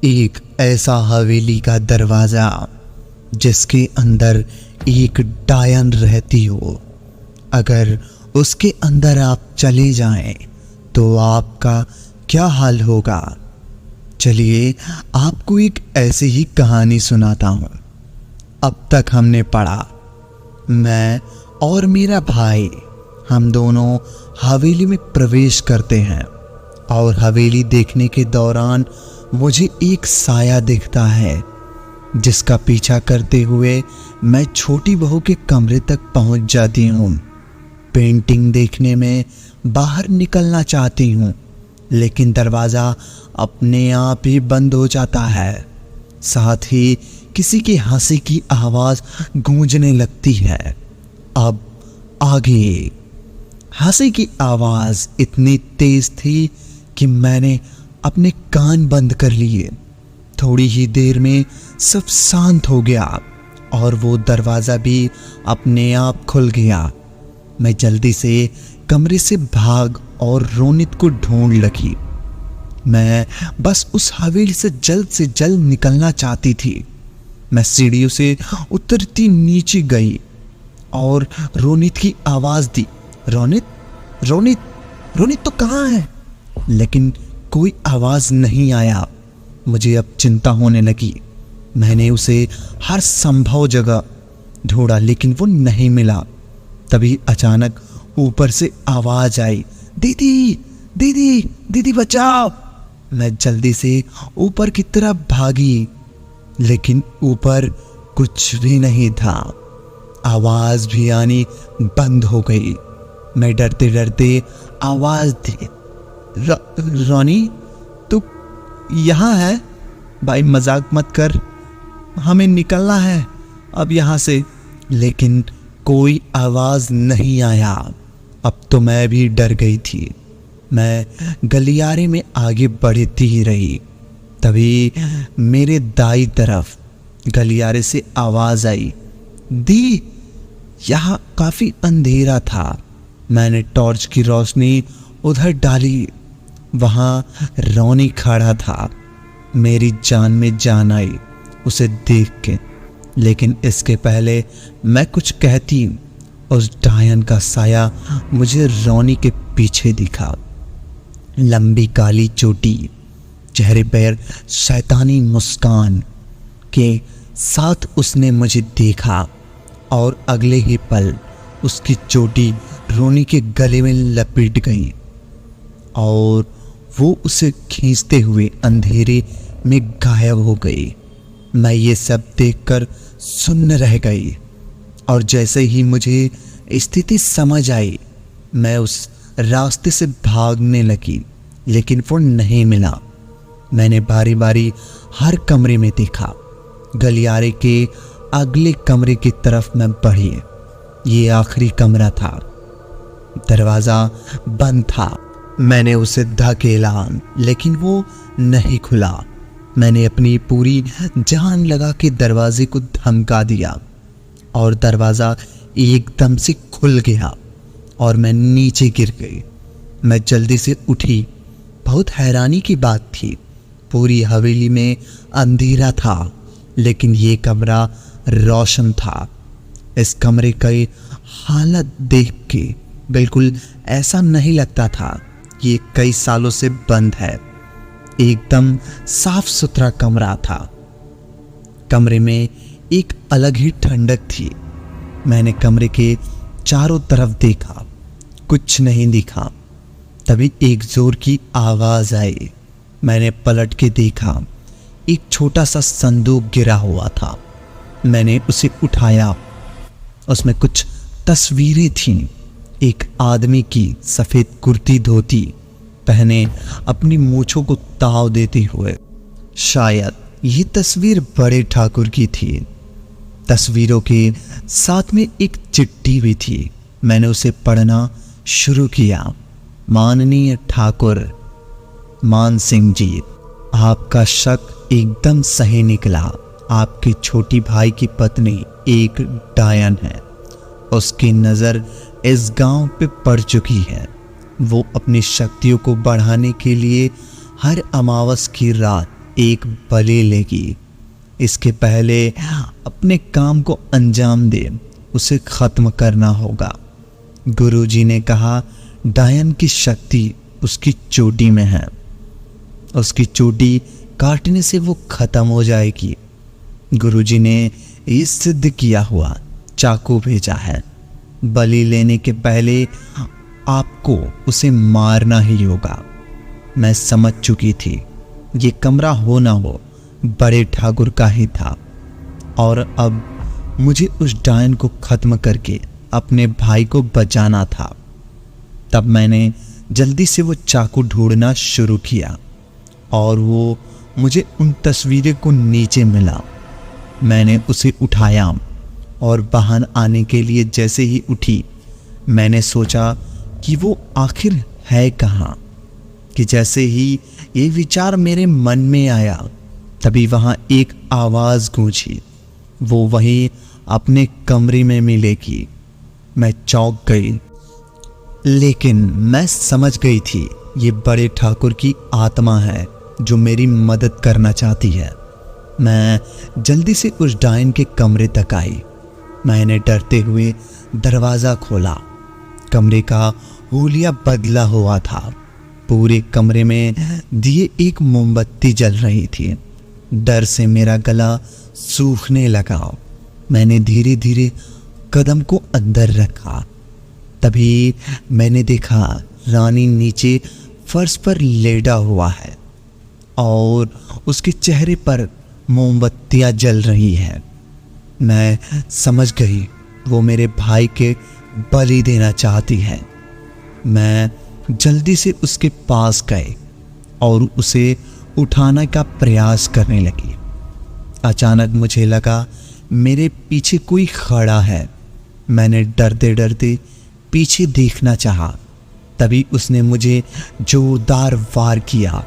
एक ऐसा हवेली का दरवाजा जिसके अंदर एक डायन रहती हो। अगर उसके अंदर आप चले जाएं तो आपका क्या हाल होगा। चलिए आपको एक ऐसी ही कहानी सुनाता हूँ। अब तक हमने पढ़ा, मैं और मेरा भाई हम दोनों हवेली में प्रवेश करते हैं और हवेली देखने के दौरान मुझे एक साया दिखता है जिसका पीछा करते हुए मैं छोटी बहू के कमरे तक पहुंच जाती हूँ। पेंटिंग देखने में बाहर निकलना चाहती हूँ लेकिन दरवाज़ा अपने आप ही बंद हो जाता है। साथ ही किसी की हंसी की आवाज़ गूंजने लगती है। अब आगे हंसी की आवाज़ इतनी तेज थी कि मैंने अपने कान बंद कर लिए। थोड़ी ही देर में सब शांत हो गया और वो दरवाज़ा भी अपने आप खुल गया। मैं जल्दी से कमरे से भाग और रोनित को ढूंढ लगी। मैं बस उस हवेली से जल्द निकलना चाहती थी। मैं सीढ़ियों से उतरती नीचे गई और रोनित की आवाज़ दी, रोनित रोनित रोनित तो कहाँ है? लेकिन कोई आवाज़ नहीं आया। मुझे अब चिंता होने लगी। मैंने उसे हर संभव जगह ढूंढा लेकिन वो नहीं मिला। तभी अचानक ऊपर से आवाज़ आई, दीदी दीदी दीदी बचाओ। मैं जल्दी से ऊपर की तरफ भागी लेकिन ऊपर कुछ भी नहीं था। आवाज़ भी आनी बंद हो गई। मैं डरते डरते आवाज़ दी, रोनी तू यहाँ है? भाई मजाक मत कर, हमें निकलना है अब यहाँ से। लेकिन कोई आवाज़ नहीं आया। अब तो मैं भी डर गई थी। मैं गलियारे में आगे बढ़ती ही रही। तभी मेरे दाई तरफ गलियारे से आवाज़ आई, दी। यहाँ काफ़ी अंधेरा था। मैंने टॉर्च की रोशनी उधर डाली। वहाँ रोनी खड़ा था। मेरी जान में जान आई उसे देख के। लेकिन इसके पहले मैं कुछ कहती, उस डायन का साया मुझे रोनी के पीछे दिखा। लंबी काली चोटी, चेहरे पर शैतानी मुस्कान के साथ उसने मुझे देखा और अगले ही पल उसकी चोटी रोनी के गले में लपेट गई और वो उसे खींचते हुए अंधेरे में गायब हो गई। मैं ये सब देखकर सुन्न रह गई और जैसे ही मुझे स्थिति समझ आई मैं उस रास्ते से भागने लगी लेकिन वो नहीं मिला। मैंने बारी बारी हर कमरे में देखा। गलियारे के अगले कमरे की तरफ मैं बढ़ी। ये आखिरी कमरा था। दरवाज़ा बंद था। मैंने उसे धकेला लेकिन वो नहीं खुला। मैंने अपनी पूरी जान लगा के दरवाजे को धमका दिया और दरवाज़ा एकदम से खुल गया और मैं नीचे गिर गई। मैं जल्दी से उठी। बहुत हैरानी की बात थी, पूरी हवेली में अंधेरा था लेकिन ये कमरा रोशन था। इस कमरे की हालत देख के बिल्कुल ऐसा नहीं लगता था ये कई सालों से बंद है। एकदम साफ सुथरा कमरा था। कमरे में एक अलग ही ठंडक थी। मैंने कमरे के चारों तरफ देखा, कुछ नहीं दिखा। तभी एक जोर की आवाज़ आई। मैंने पलट के देखा, एक छोटा सा संदूक गिरा हुआ था। मैंने उसे उठाया। उसमें कुछ तस्वीरें थीं। एक आदमी की सफ़ेद कुर्ती धोती पहने अपनी मूंछों को ताव देते हुए। शायद ये तस्वीर बड़े ठाकुर की थी। तस्वीरों के साथ में एक चिट्ठी भी थी। मैंने उसे पढ़ना शुरू किया। माननीय ठाकुर मान सिंह जी, आपका शक एकदम सही निकला। आपके छोटी भाई की पत्नी एक डायन है। उसकी नज़र इस गांव पे पड़ चुकी है। वो अपनी शक्तियों को बढ़ाने के लिए हर अमावस की रात एक बलि लेगी। इसके पहले अपने काम को अंजाम दे, उसे खत्म करना होगा। गुरुजी ने कहा, डायन की शक्ति उसकी चोटी में है, उसकी चोटी काटने से वो खत्म हो जाएगी। गुरुजी ने ये सिद्ध किया हुआ चाकू भेजा है। बलि लेने के पहले आपको उसे मारना ही होगा। मैं समझ चुकी थी ये कमरा हो ना हो बड़े ठाकुर का ही था, और अब मुझे उस डायन को खत्म करके अपने भाई को बचाना था। तब मैंने जल्दी से वो चाकू ढूंढना शुरू किया और वो मुझे उन तस्वीरें को नीचे मिला। मैंने उसे उठाया और बाहर आने के लिए जैसे ही उठी, मैंने सोचा कि वो आखिर है कहाँ। कि जैसे ही ये विचार मेरे मन में आया, तभी वहाँ एक आवाज़ गूंजी, वो वहीं अपने कमरे में मिलेगी। मैं चौंक गई, लेकिन मैं समझ गई थी ये बड़े ठाकुर की आत्मा है जो मेरी मदद करना चाहती है। मैं जल्दी से उस डायन के कमरे तक आई। मैंने डरते हुए दरवाज़ा खोला। कमरे का हुलिया बदला हुआ था। पूरे कमरे में दिए एक मोमबत्ती जल रही थी। डर से मेरा गला सूखने लगा। मैंने धीरे धीरे कदम को अंदर रखा। तभी मैंने देखा रानी नीचे फर्श पर लेटा हुआ है और उसके चेहरे पर मोमबत्तियां जल रही हैं। मैं समझ गई वो मेरे भाई के बलि देना चाहती है। मैं जल्दी से उसके पास गए और उसे उठाने का प्रयास करने लगी। अचानक मुझे लगा मेरे पीछे कोई खड़ा है। मैंने डरते डरते पीछे देखना चाहा, तभी उसने मुझे जोरदार वार किया।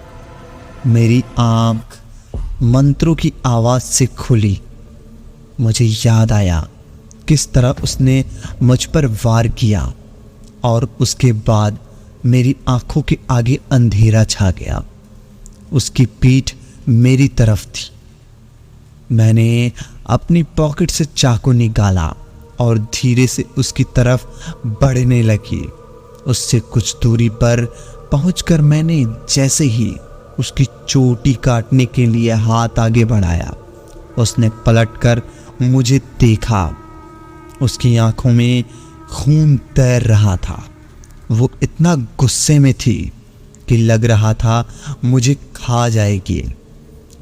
मेरी आंख मंत्रों की आवाज़ से खुली। मुझे याद आया किस तरह उसने मुझ पर वार किया, और उसके बाद मेरी आंखों के आगे अंधेरा छा गया। उसकी पीठ मेरी तरफ थी। मैंने अपनी पॉकेट से चाकू निकाला और धीरे से उसकी तरफ बढ़ने लगी। उससे कुछ दूरी पर पहुंचकर मैंने जैसे ही उसकी चोटी काटने के लिए हाथ आगे बढ़ाया, उसने पलटकर मुझे देखा। उसकी आंखों में खून तैर रहा था। वो इतना गुस्से में थी कि लग रहा था मुझे खा जाएगी।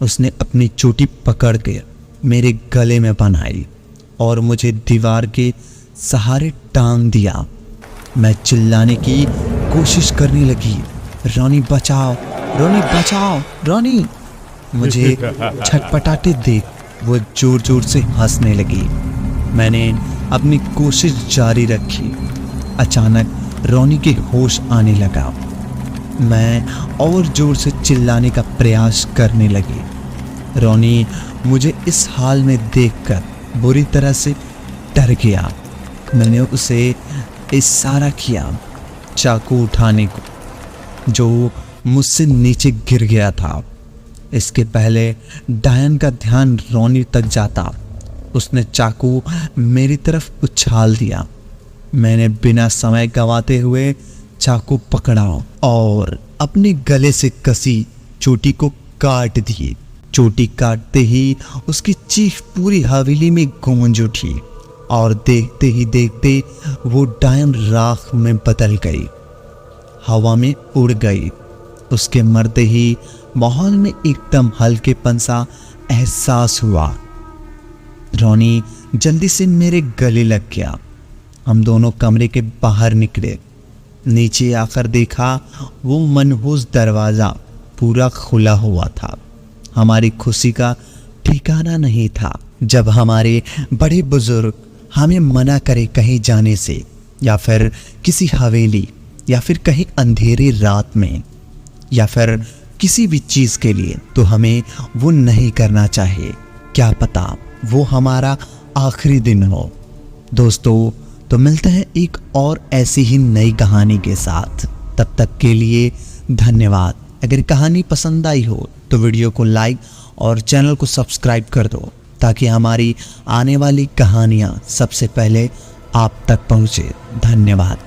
उसने अपनी चोटी पकड़ के मेरे गले में बनाई और मुझे दीवार के सहारे टांग दिया। मैं चिल्लाने की कोशिश करने लगी, रोनी बचाओ, रोनी बचाओ, रोनी। मुझे छटपटाते देख वो जोर जोर से हंसने लगी। मैंने अपनी कोशिश जारी रखी। अचानक रोनी के होश आने लगा। मैं और जोर से चिल्लाने का प्रयास करने लगी। रोनी मुझे इस हाल में देखकर बुरी तरह से डर गया। मैंने उसे इशारा किया चाकू उठाने को, जो मुझसे नीचे गिर गया था। इसके पहले डायन का ध्यान रोनी तक जाता, उसने चाकू मेरी तरफ उछाल दिया। मैंने बिना समय गंवाते हुए चाकू पकड़ा और अपने गले से कसी चोटी को काट दी। चोटी काटते ही उसकी चीख पूरी हवेली में गूंज उठी और देखते ही देखते वो डायन राख में बदल गई, हवा में उड़ गई। उसके मरते ही माहौल में एकदम हल्केपन सा एहसास हुआ। रोनी जल्दी से मेरे गले लग गया। हम दोनों कमरे के बाहर निकले। नीचे आकर देखा वो मनहूस दरवाज़ा पूरा खुला हुआ था। हमारी खुशी का ठिकाना नहीं था जब हमारे बड़े बुजुर्ग हमें मना करे कहीं जाने से, या फिर किसी हवेली, या फिर कहीं अंधेरी रात में, या फिर किसी भी चीज़ के लिए, तो हमें वो नहीं करना चाहिए। क्या पता वो हमारा आखिरी दिन हो। दोस्तों, तो मिलते हैं एक और ऐसी ही नई कहानी के साथ। तब तक के लिए धन्यवाद। अगर कहानी पसंद आई हो तो वीडियो को लाइक और चैनल को सब्सक्राइब कर दो, ताकि हमारी आने वाली कहानियाँ सबसे पहले आप तक पहुँचे। धन्यवाद।